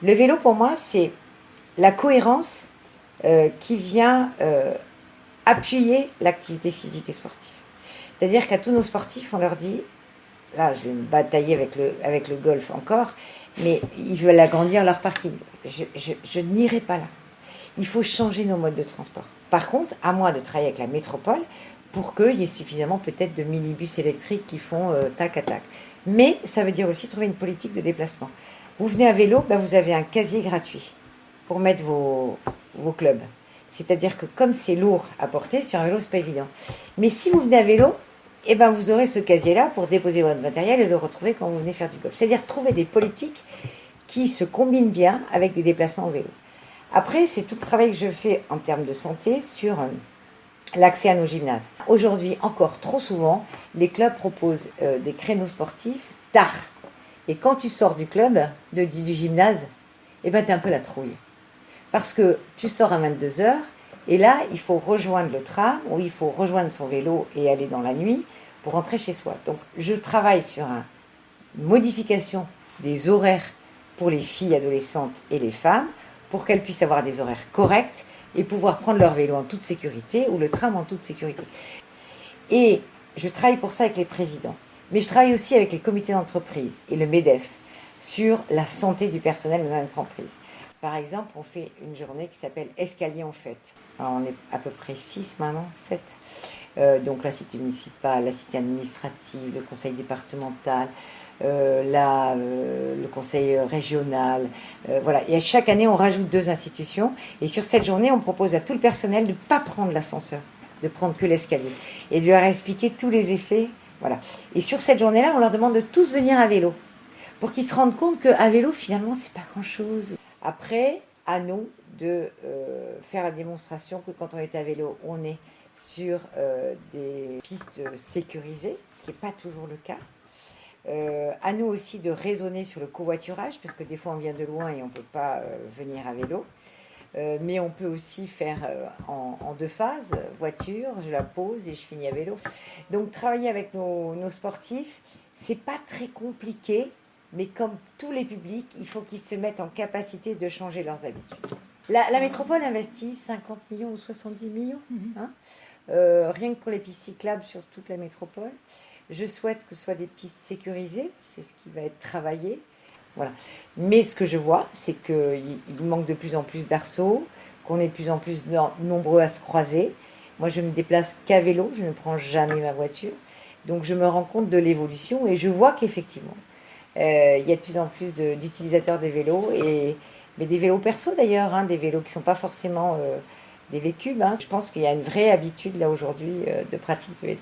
Le vélo, pour moi, c'est la cohérence qui vient appuyer l'activité physique et sportive. C'est-à-dire qu'à tous nos sportifs, on leur dit, là je vais me batailler avec le golf encore, mais ils veulent agrandir leur parking. Je n'irai pas là. Il faut changer nos modes de transport. Par contre, à moi de travailler avec la métropole pour qu'il y ait suffisamment peut-être de minibus électriques qui font tac à tac. Mais ça veut dire aussi trouver une politique de déplacement. Vous venez à vélo, ben vous avez un casier gratuit pour mettre vos clubs. C'est-à-dire que comme c'est lourd à porter, sur un vélo, c'est pas évident. Mais si vous venez à vélo, eh ben vous aurez ce casier-là pour déposer votre matériel et le retrouver quand vous venez faire du golf. C'est-à-dire trouver des politiques qui se combinent bien avec des déplacements au vélo. Après, c'est tout le travail que je fais en termes de santé sur l'accès à nos gymnases. Aujourd'hui, encore trop souvent, les clubs proposent des créneaux sportifs tard. Et quand tu sors du club, du gymnase, eh ben, tu es un peu la trouille. Parce que tu sors à 22h, et là, il faut rejoindre le tram, ou il faut rejoindre son vélo et aller dans la nuit pour rentrer chez soi. Donc, je travaille sur une modification des horaires pour les filles adolescentes et les femmes, pour qu'elles puissent avoir des horaires corrects et pouvoir prendre leur vélo en toute sécurité ou le tram en toute sécurité. Et je travaille pour ça avec les présidents. Mais je travaille aussi avec les comités d'entreprise et le MEDEF sur la santé du personnel de l'entreprise. Par exemple, on fait une journée qui s'appelle Escalier en fête. Alors, on est à peu près 6 maintenant, 7. Donc la cité municipale, la cité administrative, le conseil départemental, le conseil régional. Voilà. Et chaque année, on rajoute 2 institutions. Et sur cette journée, on propose à tout le personnel de ne pas prendre l'ascenseur, de prendre que l'escalier. Et de leur expliquer tous les effets. Voilà. Et sur cette journée-là, on leur demande de tous venir à vélo. Pour qu'ils se rendent compte qu'à vélo, finalement, c'est pas grand-chose. Après, à nous de faire la démonstration que quand on est à vélo, on est sur des pistes sécurisées, ce qui n'est pas toujours le cas. À nous aussi de raisonner sur le covoiturage, parce que des fois on vient de loin et on ne peut pas venir à vélo. Mais on peut aussi faire en 2 phases, voiture, je la pose et je finis à vélo. Donc travailler avec nos sportifs, c'est pas très compliqué. Mais comme tous les publics, il faut qu'ils se mettent en capacité de changer leurs habitudes. La métropole investit 50 millions ou 70 millions, hein, rien que pour les pistes cyclables sur toute la métropole. Je souhaite que ce soit des pistes sécurisées, c'est ce qui va être travaillé. Voilà. Mais ce que je vois, c'est qu'il manque de plus en plus d'arceaux, qu'on est de plus en plus nombreux à se croiser. Moi, je me déplace qu'à vélo, je ne prends jamais ma voiture. Donc, je me rends compte de l'évolution et je vois qu'effectivement, il y a de plus en plus d'utilisateurs des vélos, mais des vélos perso d'ailleurs, hein, des vélos qui ne sont pas forcément des véhicules. Hein. Je pense qu'il y a une vraie habitude là aujourd'hui de pratique du vélo.